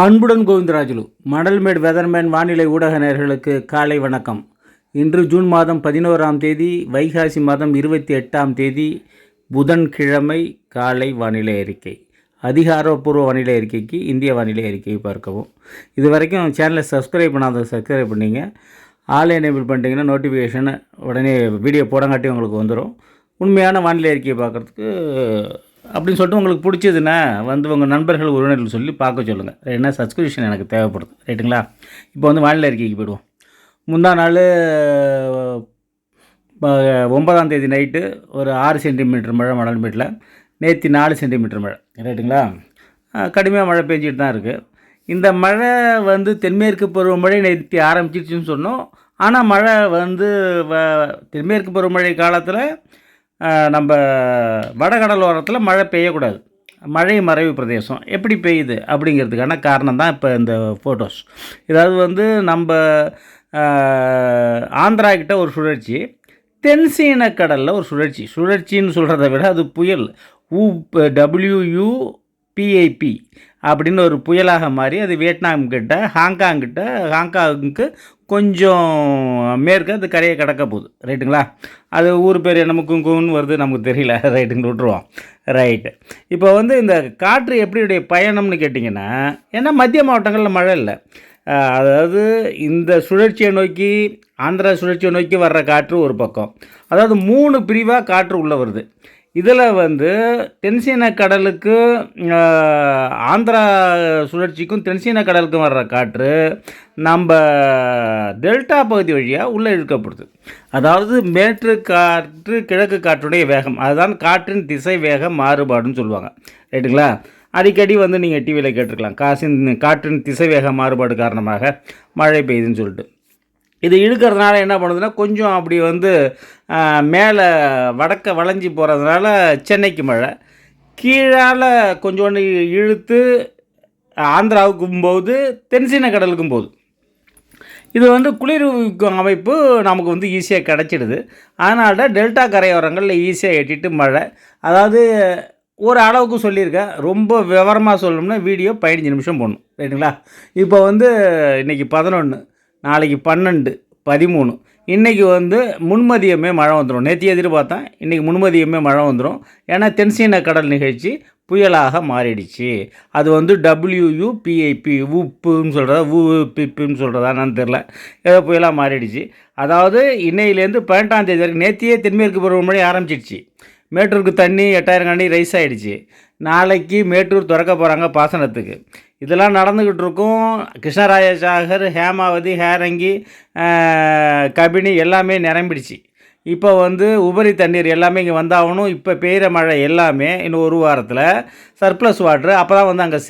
அன்புடன் கோவிந்தராஜுலு மடல்மேட் வெதர்மேன் வானிலை ஊடக நேயர்களுக்கு காலை வணக்கம். இன்று ஜூன் மாதம் 11ஆம் தேதி வைகாசி மாதம் 28ஆம் தேதி புதன்கிழமை காலை வானிலை அறிக்கை. அதிகாரப்பூர்வ வானிலை அறிக்கைக்கு இந்திய வானிலை அறிக்கையை பார்க்கவும். இது வரைக்கும் சேனலை சப்ஸ்கிரைப் பண்ணாத சப்ஸ்கிரைப் பண்ணிங்க. ஆல் எனேபிள் பண்ணிட்டீங்கன்னா நோட்டிஃபிகேஷன் உடனே வீடியோ போடங்காட்டி உங்களுக்கு வந்துடும். உண்மையான வானிலை அறிக்கையை பார்க்குறதுக்கு அப்படின்னு சொல்லிட்டு உங்களுக்கு பிடிச்சதுன்னா உங்கள் நண்பர்கள் உறவினர்கள் சொல்லி பார்க்க சொல்லுங்கள். என்ன சப்ஸ்கிரிப்ஷன் எனக்கு தேவைப்படுது, ரைட்டுங்களா? இப்போ வானிலை அறிக்கைக்கு போய்டுவோம். முந்தா நாள் 9ஆம் தேதி நைட்டு ஒரு 6 சென்டிமீட்டர் மழை மணல்மேட்டில், நேற்று 4 சென்டிமீட்டர் மழை, ரைட்டுங்களா? கடுமையாக மழை பெஞ்சிட்டு தான் இருக்குது. இந்த மழை தென்மேற்கு பருவமழை நேற்று ஆரம்பிச்சிருச்சுன்னு சொன்னோம். ஆனால் மழை தென்மேற்கு பருவமழை காலத்தில் நம்ம வடகடலோரத்தில் மழை பெய்யக்கூடாது. மழை மறைவு பிரதேசம் எப்படி பெய்யுது அப்படிங்கிறதுக்கான காரணம் தான் இப்போ இந்த ஃபோட்டோஸ். இதாவது நம்ம ஆந்திரா கிட்ட ஒரு சுழற்சி, தென்சீன கடலில் ஒரு சுழற்சின்னு சொல்கிறத விட அது புயல். WUPIP அப்படின்னு ஒரு புயலாக மாறி அது வியட்நாம் கிட்ட ஹாங்காங்குக்கு கொஞ்சம் மேற்கு அது கரையை கடக்க போகுது, ரைட்டுங்களா? அது ஊர் பேர் நமக்குன்னு வருது, நமக்கு தெரியல, ரைட்டுங்க, விட்டுருவோம். ரைட்டு. இப்போ இந்த காற்று எப்படியுடைய பயணம்னு கேட்டிங்கன்னா, ஏன்னா மத்திய மாவட்டங்களில் மழை இல்லை. அதாவது இந்த சுழற்சியை நோக்கி, ஆந்திரா சுழற்சியை நோக்கி வர்ற காற்று ஒரு பக்கம், அதாவது 3 பிரிவாக காற்று உள்ளே வருது. இதில் தென்சீன கடலுக்கு, ஆந்திரா சுழற்சிக்கும் தென்சீன கடலுக்கும் வர்ற காற்று நம்ம டெல்டா பகுதி வழியாக உள்ளே இழுக்கப்படுது. அதாவது மேற்கு காற்று கிழக்கு காற்றுடைய வேகம், அதுதான் காற்றின் திசை வேக மாறுபாடுன்னு சொல்லுவாங்க, ரைட்டுங்களா? அடிக்கடி நீங்கள் டிவியில் கேட்டிருக்கலாம், காற்றின் திசை வேக மாறுபாடு காரணமாக மழை பெய்யுதுன்னு சொல்லிட்டு. இது இழுக்கிறதுனால என்ன பண்ணுதுன்னா, கொஞ்சம் அப்படி மேலே வடக்க வளைஞ்சி போகிறதுனால சென்னைக்கு மழை, கீழால் கொஞ்சோண்டு இழுத்து ஆந்திராவுக்கும் போகுது, தென்சீன கடலுக்கும் போகுது. இது குளிர்விக்கும் அமைப்பு நமக்கு ஈஸியாக கிடச்சிடுது. அதனால தான் டெல்டா கரையோரங்களில் ஈஸியாக எட்டிட்டு மழை. அதாவது ஒரு அளவுக்கு சொல்லியிருக்கேன். ரொம்ப விவரமாக சொல்லணும்னா வீடியோ 15 நிமிஷம் போடணும், ரைட்டுங்களா? இப்போ இன்றைக்கி 11, நாளைக்கு 12, 13, இன்றைக்கி முன்மதியமே மழை வந்துடும். நேற்று எதிர்பார்த்தேன், இன்றைக்கி முன்மதியமே மழை வந்துடும். ஏன்னா தென்சீன கடல் நிகழ்ச்சி புயலாக மாறிடுச்சு. அது WUPIP உப்புன்னு சொல்கிறதா ஊப்பிப்புன்னு சொல்கிறதா என்னன்னு தெரில, ஏதோ புயலாக மாறிடுச்சு. அதாவது இன்னையிலேருந்து 18ஆம் தேதி வரைக்கும், நேற்றையே தென்மேற்கு பருவமழை ஆரம்பிச்சிடுச்சு. மேட்டூருக்கு தண்ணி 8000 கண்ணி ரைஸ் ஆகிடுச்சு. நாளைக்கு மேட்டூர் திறக்க போகிறாங்க பாசனத்துக்கு. இதெல்லாம் நடந்துக்கிட்டு இருக்கும். கிருஷ்ணராஜசாகர், ஹேமாவதி, ஹேரங்கி, கபினி எல்லாமே நிரம்பிடுச்சு. இப்போ உபரி தண்ணீர் எல்லாமே இங்கே வந்தாகணும். இப்போ பெய்கிற மழை எல்லாமே இன்னும் ஒரு வாரத்தில் சர்ப்ளஸ் வாட்ரு அப்போ தான் அங்கே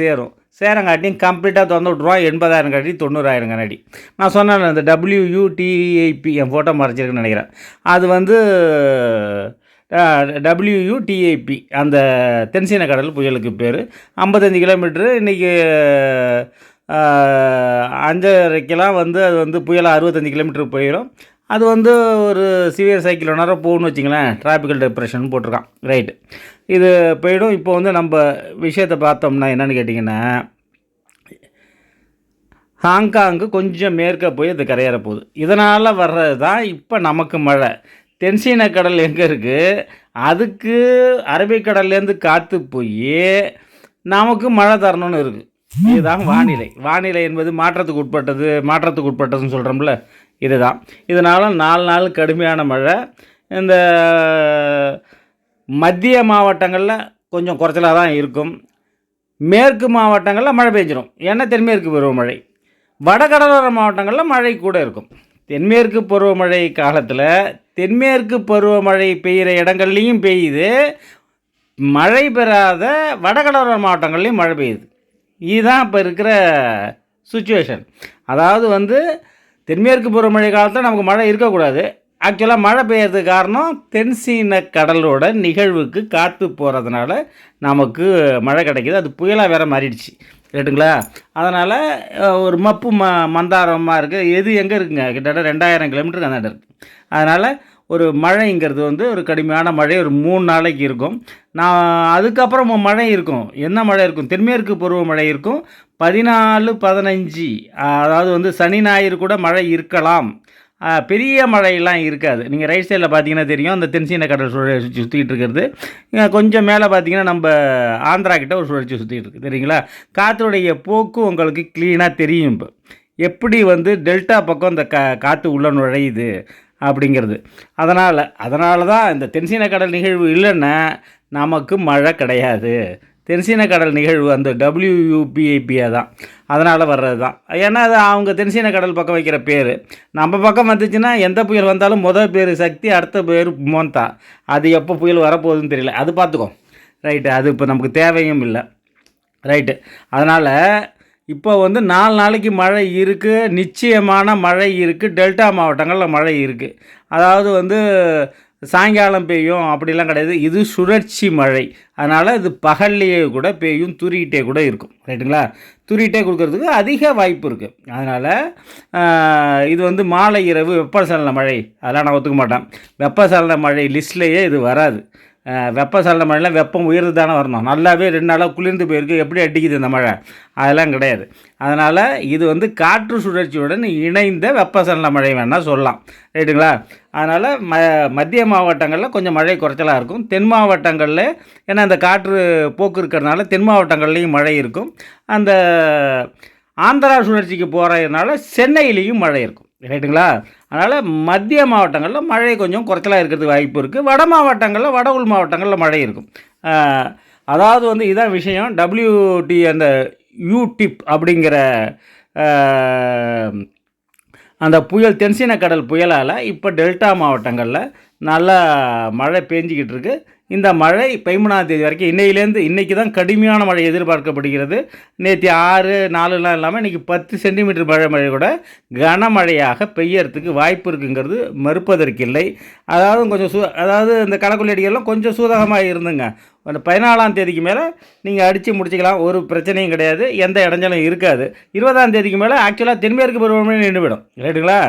சேரங்காட்டியும் கம்ப்ளீட்டாக திறந்து விட்ருவோம். 80,000 கட்டி 90,000 கண்ணாடி. நான் சொன்னேன் இந்த WUTIP, என் ஃபோட்டோ மறைச்சிருக்குன்னு நினைக்கிறேன். அது WUTIP அந்த தென்சீன கடல் புயலுக்கு பேர். 55 கிலோமீட்ரு. இன்றைக்கி 5:30க்கெல்லாம் அது புயலாக 65 கிலோமீட்டருக்கு போயிடும். அது ஒரு சிவியர் சைக்கிளோனார போகணும்னு வச்சிங்களேன். டிராபிக்கல் டிப்ரெஷன் போட்டிருக்கான், ரைட்டு. இது போயிடும். இப்போ நம்ம விஷயத்தை பார்த்தோம்னா என்னென்னு கேட்டிங்கன்னா, ஹாங்காங்கு கொஞ்சம் மேற்க போய் அது கரையேற போகுது. இதனால் வர்றது தான் இப்போ நமக்கு மழை. தென்சீன கடல் எங்கே இருக்குது, அதுக்கு அரபிக்கடல்லேருந்து காற்று போய் நமக்கு மழை தரணும்னு இருக்குது. இதுதான் வானிலை என்பது மாற்றத்துக்கு உட்பட்டதுன்னு சொல்கிறோம்ல, இதுதான். இதனால் 4 நாள் கடுமையான மழை. இந்த மத்திய மாவட்டங்களில் கொஞ்சம் குறைச்சலாக தான் இருக்கும். மேற்கு மாவட்டங்களில் மழை பெஞ்சிடும், ஏன்னா தென்மேற்கு பருவமழை. வடகடலோர மாவட்டங்களில் மழை கூட இருக்கும். தென்மேற்கு பருவமழை காலத்தில் தென்மேற்கு பருவமழை பெய்கிற இடங்கள்லேயும் பெய்யுது, மழை பெறாத வடகடலோர மாவட்டங்கள்லேயும் மழை பெய்யுது. இதுதான் இப்போ இருக்கிற சுச்சுவேஷன். அதாவது தென்மேற்கு பருவமழை காலத்தில் நமக்கு மழை இருக்கக்கூடாது. ஆக்சுவலாக மழை பெய்யறதுக்கு காரணம் தென்சீன கடலோட நிகழ்வுக்கு காற்று போகிறதுனால நமக்கு மழை கிடைக்கிது. அது புயலாக வேறு மாறிடுச்சு, ரைட்டுங்களா? அதனால் ஒரு மப்பு மந்தாரமாக இருக்குது. எது எங்கே இருக்குங்க, கிட்டத்தட்ட 2000 கிலோமீட்டருக்கு அந்த இருக்குது. அதனால் ஒரு மழைங்கிறது ஒரு கடுமையான மழை ஒரு 3 நாளைக்கு இருக்கும். அதுக்கப்புறம் மழை இருக்கும். என்ன மழை இருக்கும்? தென்மேற்கு பருவமழை இருக்கும். 14, 15 அதாவது வந்து சனி ஞாயிறு கூட மழை இருக்கலாம். பெரிய மழையெல்லாம் இருக்காது. நீங்கள் ரைட் சைடில் பார்த்தீங்கன்னா தெரியும், அந்த தென்சீன கடல் சுழற்சி சுற்றிக்கிட்டு இருக்கிறது. கொஞ்சம் மேலே பார்த்தீங்கன்னா நம்ம ஆந்திரா கிட்ட ஒரு சுழற்சி சுற்றிக்கிட்டு இருக்குது தெரியுங்களா. காற்றுடைய போக்கு உங்களுக்கு க்ளீனாக தெரியும். இப்போ எப்படி வந்து டெல்டா பக்கம் இந்த காற்று உள்ள நுழையுது அப்படிங்கிறது. அதனால தான் இந்த தென்சீன கடல் நிகழ்வு இல்லைன்னா நமக்கு மழை கிடையாது. தென்சீன கடல் நிகழ்வு அந்த WUPIPA தான், அதனால் வர்றது தான். ஏன்னா அது அவங்க தென்சீன கடல் பக்கம் வைக்கிற பேர். நம்ம பக்கம் வந்துச்சுன்னா எந்த புயல் வந்தாலும் முதல் பேர் சக்தி, அடுத்த பேர் மோந்தா. அது எப்போ புயல் வரப்போகுதுன்னு தெரியல, அது பார்த்துக்கோ. ரைட்டு, அது இப்போ நமக்கு தேவையும் இல்லை. ரைட்டு, அதனால் இப்போ வந்து 4 நாளைக்கு மழை இருக்குது, நிச்சயமான மழை இருக்குது. டெல்டா மாவட்டங்களில் மழை இருக்குது. அதாவது வந்து சாயங்காலம் பெய்யும் அப்படிலாம் கிடையாது. இது சுழற்சி மழை. அதனால் இது பகல்லையே கூட பெய்யும், தூரிக்கிட்டே கூட இருக்கும். ரைட்டுங்களா. தூரிக்கிட்டே கொடுக்கறதுக்கு அதிக வாய்ப்பு இருக்குது. அதனால் இது வந்து மாலை இரவு வெப்பசலன மழை அதெல்லாம் நான் ஒத்துக்க மாட்டேன். வெப்பசலன மழை லிஸ்ட்லேயே இது வராது. வெப்பசலன மழையில் வெப்பம் உயர்ந்து தானே வரணும். நல்லாவே 2 நாளாக குளிர்ந்து போயிருக்கு, எப்படி அடிக்குது இந்த மழை, அதெல்லாம் கிடையாது. அதனால் இது வந்து காற்று சுழற்சியுடன் இணைந்த வெப்பசலன மழை வேணால் சொல்லலாம். ரைட்டுங்களா. அதனால் மத்திய மாவட்டங்களில் கொஞ்சம் மழை குறைச்சலாக இருக்கும். தென் மாவட்டங்களில் ஏன்னா அந்த காற்று போக்கு இருக்கிறதுனால தென் மாவட்டங்கள்லேயும் மழை இருக்கும். அந்த ஆந்திரா சுழற்சிக்கு போகிறதுனால சென்னையிலையும் மழை இருக்கும். ரைட்டுங்களா. அதனால் மத்திய மாவட்டங்களில் மழை கொஞ்சம் குறைச்சலாக இருக்கிறதுக்கு வாய்ப்பு இருக்குது. வட மாவட்டங்களில், வட உள் மாவட்டங்களில் மழை இருக்கும். அதாவது வந்து இதான் விஷயம். அந்த யூடிப் அப்படிங்கிற அந்த புயல், தென்சீன கடல் புயலால் இப்போ டெல்டா மாவட்டங்களில் நல்லா மழை பெஞ்சிக்கிட்டு இருக்குது. இந்த மழை 13ஆம் தேதி வரைக்கும், இன்றைக்கி தான் கடுமையான மழை எதிர்பார்க்கப்படுகிறது. நேற்று 6, 4லாம் இல்லாமல் இன்றைக்கி 10 சென்டிமீட்டர் மழை கூட கனமழையாக பெய்யறதுக்கு வாய்ப்பு இருக்குங்கிறது மறுப்பதற்கில்லை. அதாவது இந்த களக்குள்ளி அடிகள்லாம் கொஞ்சம் சூதகமாக இருந்துங்க. அந்த 14ஆம் தேதிக்கு மேலே நீங்கள் அடித்து முடிச்சிக்கலாம், ஒரு பிரச்சனையும் கிடையாது, எந்த இடைஞ்சலும் இருக்காது. 20ஆம் தேதிக்கு மேலே ஆக்சுவலாக தென்மேற்கு பருவமழை நின்றுவிடும். ரைட்டுங்களா.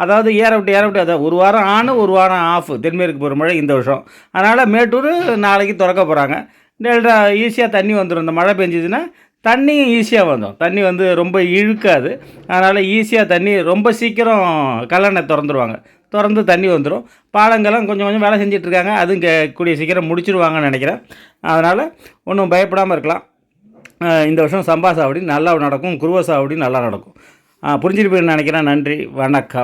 அதாவது ஏற விட்டு அதாவது ஒரு வாரம் ஆன், ஒரு வாரம் ஆஃப் தென்மேற்கு பருவமழை இந்த வருஷம். அதனால் மேட்டூர் நாளைக்கு திறக்க போகிறாங்க. டெல்டா ஈஸியாக தண்ணி வந்துடும். இந்த மழை பெஞ்சிதுன்னா தண்ணியும் ஈஸியாக வந்துடும். தண்ணி வந்து ரொம்ப இழுக்காது. அதனால் ஈஸியாக தண்ணி ரொம்ப சீக்கிரம் கல்லணை திறந்து தண்ணி வந்துடும். பாலங்கள்லாம் கொஞ்சம் கொஞ்சம் வேலை செஞ்சிட்ருக்காங்க, அதுவும் கூடிய சீக்கிரம் முடிச்சிடுவாங்கன்னு நினைக்கிறேன். அதனால் ஒன்றும் பயப்படாமல் இருக்கலாம். இந்த வருஷம் சம்பா சாவடி நல்லா நடக்கும், குருவ சாவடி நல்லா நடக்கும். புரிஞ்சிருப்பீங்கன்னு நினைக்கிறேன். நன்றி, வணக்கம்.